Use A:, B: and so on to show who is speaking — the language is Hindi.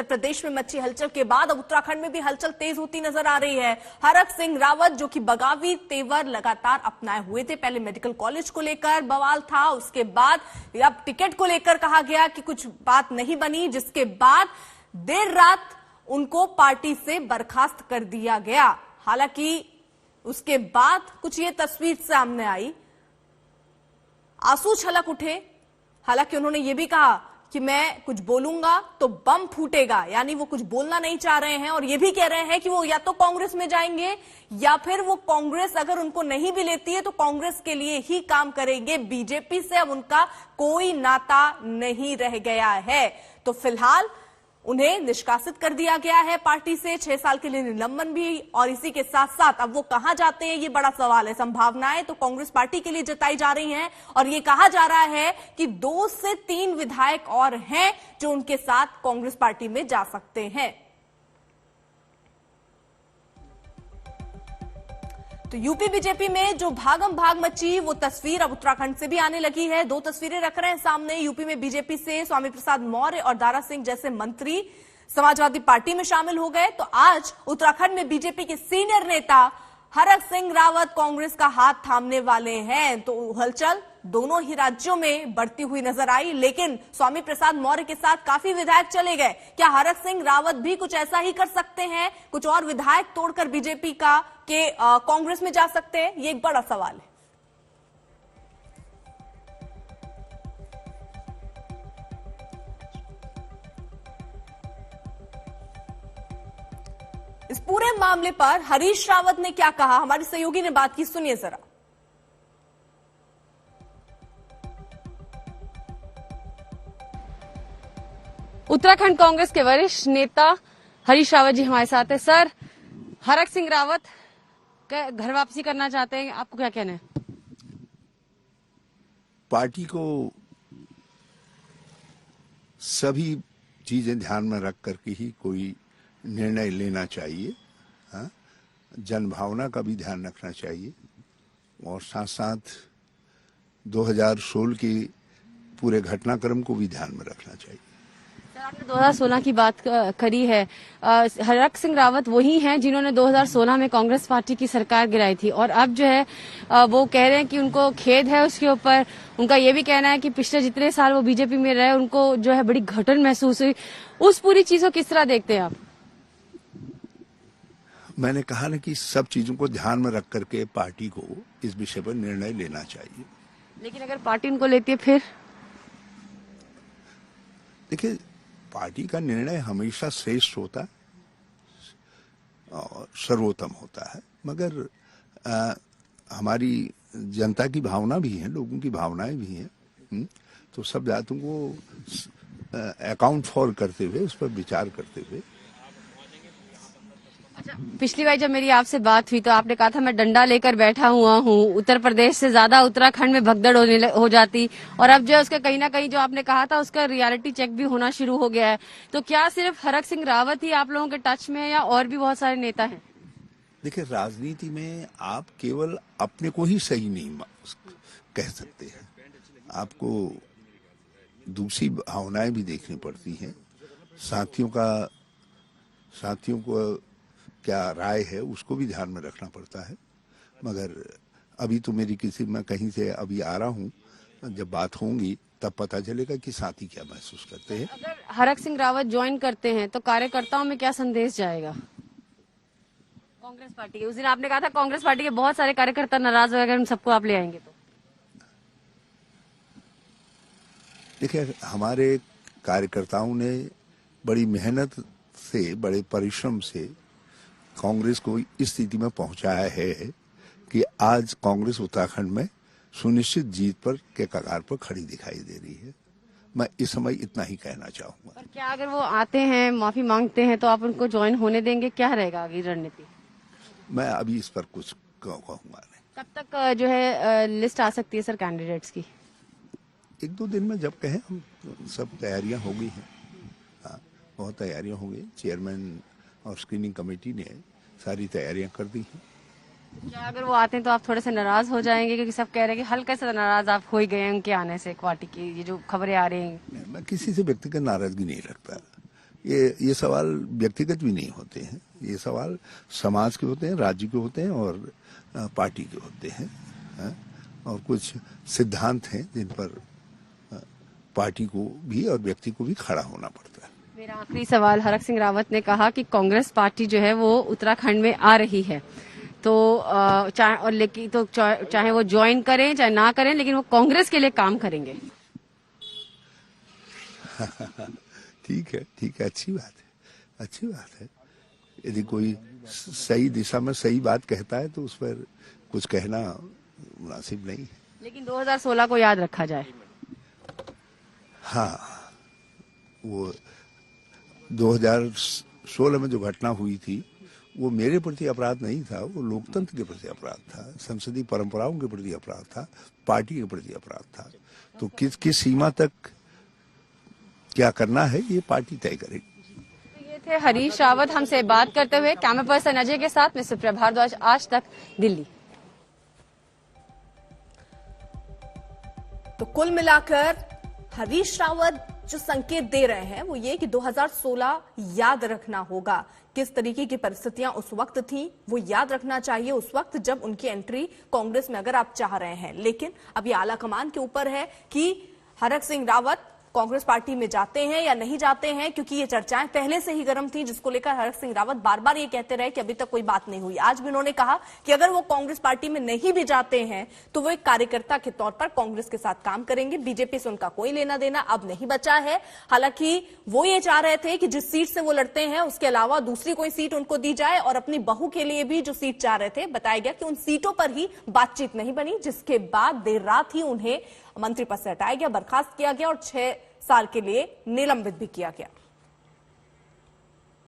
A: उत्तर प्रदेश में मची हलचल के बाद अब उत्तराखंड में भी हलचल तेज होती नजर आ रही है। हरक सिंह रावत जो कि बगावी तेवर लगातार अपनाए हुए थे, पहले मेडिकल कॉलेज को लेकर बवाल था, उसके बाद अब टिकट को लेकर कहा गया कि कुछ बात नहीं बनी, जिसके बाद देर रात उनको पार्टी से बर्खास्त कर दिया गया। हालांकि उसके बाद कुछ ये तस्वीर सामने आई, आंसू छलक उठे। हालांकि उन्होंने ये भी कहा कि मैं कुछ बोलूंगा तो बम फूटेगा, यानी वो कुछ बोलना नहीं चाह रहे हैं और ये भी कह रहे हैं कि वो या तो कांग्रेस में जाएंगे या फिर वो कांग्रेस अगर उनको नहीं भी लेती है तो कांग्रेस के लिए ही काम करेंगे, बीजेपी से अब उनका कोई नाता नहीं रह गया है। तो फिलहाल उन्हें निष्कासित कर दिया गया है पार्टी से, 6 साल के लिए निलंबन भी, और इसी के साथ साथ अब वो कहां जाते हैं ये बड़ा सवाल है। संभावनाएं तो कांग्रेस पार्टी के लिए जताई जा रही हैं और ये कहा जा रहा है कि 2 से 3 विधायक और हैं जो उनके साथ कांग्रेस पार्टी में जा सकते हैं। तो यूपी बीजेपी में जो भागम भाग मची वो तस्वीर अब उत्तराखंड से भी आने लगी है। 2 तस्वीरें रख रहे हैं सामने। यूपी में बीजेपी से स्वामी प्रसाद मौर्य और दारा सिंह जैसे मंत्री समाजवादी पार्टी में शामिल हो गए, तो आज उत्तराखंड में बीजेपी के सीनियर नेता हरक सिंह रावत कांग्रेस का हाथ थामने वाले हैं। तो हलचल दोनों ही राज्यों में बढ़ती हुई नजर आई, लेकिन स्वामी प्रसाद मौर्य के साथ काफी विधायक चले गए। क्या हरक सिंह रावत भी कुछ ऐसा ही कर सकते हैं, कुछ और विधायक तोड़कर बीजेपी का के कांग्रेस में जा सकते हैं? ये एक बड़ा सवाल है। इस पूरे मामले पर हरीश रावत ने क्या कहा, हमारे सहयोगी ने बात की, सुनिए जरा।
B: उत्तराखंड कांग्रेस के वरिष्ठ नेता हरीश रावत जी हमारे साथ है। सर, हरक सिंह रावत घर वापसी करना चाहते हैं, आपको क्या कहना है?
C: पार्टी को सभी चीजें ध्यान में रख करके ही कोई निर्णय लेना चाहिए। हाँ, जनभावना का भी ध्यान रखना चाहिए और साथ साथ 2016 के पूरे घटनाक्रम को भी ध्यान में रखना चाहिए।
B: सर, आपने 2016 की बात करी है। हरक सिंह रावत वही हैं जिन्होंने 2016 में कांग्रेस पार्टी की सरकार गिराई थी और अब जो है वो कह रहे हैं कि उनको खेद है उसके ऊपर। उनका ये भी कहना है कि पिछले जितने साल वो बीजेपी में रहे उनको जो है बड़ी घटन महसूस हुई। उस पूरी चीज को किस तरह देखते हैं आप?
C: मैंने कहा ना कि सब चीजों को ध्यान में रख करके पार्टी को इस विषय पर निर्णय लेना चाहिए।
B: लेकिन अगर पार्टी उनको लेती है फिर?
C: देखिए, पार्टी का निर्णय हमेशा श्रेष्ठ होता है और सर्वोत्तम होता है, मगर हमारी जनता की भावना भी है, लोगों की भावनाएं भी हैं, तो सब बातों को अकाउंट फॉर करते हुए, उस पर विचार करते हुए।
B: अच्छा, पिछली बार जब मेरी आपसे बात हुई तो आपने कहा था मैं डंडा लेकर बैठा हुआ हूँ, उत्तर प्रदेश से ज्यादा उत्तराखंड में भगदड़ हो जाती, और अब जो है उसका कहीं ना कहीं जो आपने कहा था उसका रियलिटी चेक भी होना शुरू हो गया है। तो क्या सिर्फ हरक सिंह रावत ही आप लोगों के टच में है या और भी बहुत सारे नेता हैं?
C: देखिए, राजनीति में आप केवल अपने को ही सही नहीं कह सकते हैं, आपको दूसरी भावनाएं भी देखनी पड़ती हैं, साथियों को क्या राय है उसको भी ध्यान में रखना पड़ता है। मगर अभी तो मैं कहीं से अभी आ रहा हूँ, जब बात होंगी तब पता चलेगा कि साथी क्या महसूस करते हैं।
B: अगर हरक सिंह रावत ज्वाइन करते हैं तो कार्यकर्ताओं में क्या संदेश जाएगा कांग्रेस पार्टी के? उस दिन आपने कहा था कांग्रेस पार्टी के बहुत सारे कार्यकर्ता नाराज हो गए, उन सबको आप ले आएंगे तो?
C: देखिए, हमारे कार्यकर्ताओं ने बड़ी मेहनत से, बड़े परिश्रम से कांग्रेस को इस स्थिति में पहुंचाया है कि आज कांग्रेस उत्तराखंड में सुनिश्चित जीत पर के कगार पर खड़ी दिखाई दे रही है। मैं इस समय इतना ही कहना चाहूंगा।
B: पर क्या अगर वो आते हैं, माफी मांगते हैं, तो आप उनको ज्वाइन होने देंगे? क्या रहेगा आगे रणनीति?
C: मैं अभी इस पर कुछ कहूंगा नहीं।
B: कब तक जो है लिस्ट आ सकती है सर कैंडिडेट्स की?
C: 1-2 दिन में जब कहें हम, सब तैयारियां हो गई हैं। हाँ, बहुत तैयारियां हो गई। चेयरमैन और स्क्रीनिंग कमेटी ने सारी तैयारियां कर दी हैं।
B: क्या अगर वो आते हैं तो आप थोड़े से नाराज हो जाएंगे? क्योंकि सब कह रहे हैं कि हल्के से नाराज आप हो ही गए उनके आने से, पार्टी की ये जो खबरें आ रही हैं।
C: मैं किसी से व्यक्तिगत नाराजगी नहीं रखता, ये सवाल व्यक्तिगत भी नहीं होते हैं, ये सवाल समाज के होते हैं, राज्य के होते हैं और पार्टी के होते हैं। और कुछ सिद्धांत हैं जिन पर पार्टी को भी और व्यक्ति को भी खड़ा होना पड़ता है।
B: मेरा आखिरी सवाल, हरक सिंह रावत ने कहा कि कांग्रेस पार्टी जो है वो उत्तराखंड में आ रही है, तो चाहे वो ज्वाइन करें चाहे ना करें, लेकिन वो कांग्रेस के लिए काम करेंगे।
C: ठीक है, अच्छी बात है। यदि कोई सही दिशा में सही बात कहता है तो उस पर कुछ कहना मुनासिब नहीं है।
B: लेकिन 2016 को याद रखा जाए।
C: हाँ, वो 2016 में जो घटना हुई थी वो मेरे प्रति अपराध नहीं था, वो लोकतंत्र के प्रति अपराध था, संसदीय परंपराओं के प्रति अपराध था, पार्टी के प्रति अपराध था। तो किस सीमा तक क्या करना है ये पार्टी तय करेगी।
B: तो ये थे हरीश रावत हमसे बात करते हुए। कैमरा पर्सन अजय के साथ मैं सुप्रिया भारद्वाज, आज तक, दिल्ली।
A: तो कुल मिलाकर हरीश रावत जो संकेत दे रहे हैं वो ये कि 2016 याद रखना होगा। किस तरीके की परिस्थितियां उस वक्त थी वो याद रखना चाहिए, उस वक्त जब उनकी एंट्री कांग्रेस में अगर आप चाह रहे हैं। लेकिन अब ये आला कमान के ऊपर है कि हरक सिंह रावत कांग्रेस पार्टी में जाते हैं या नहीं जाते हैं, क्योंकि ये चर्चाएं पहले से ही गर्म थी, जिसको लेकर हरक सिंह रावत बार बार ये कहते रहे कि अभी तक कोई बात नहीं हुई। आज भी उन्होंने कहा कि अगर वो कांग्रेस पार्टी में नहीं भी जाते हैं तो वो एक कार्यकर्ता के तौर पर कांग्रेस के साथ काम करेंगे। बीजेपी से उनका कोई लेना देना अब नहीं बचा है। हालांकि वो ये चाह रहे थे कि जिस सीट से वो लड़ते हैं उसके अलावा दूसरी कोई सीट उनको दी जाए, और अपनी बहू के लिए भी जो सीट चाह रहे थे, बताया गया कि उन सीटों पर ही बातचीत नहीं बनी, जिसके बाद देर रात ही उन्हें मंत्री पद से हटाया गया, बर्खास्त किया गया और 6 साल के लिए निलंबित भी किया गया।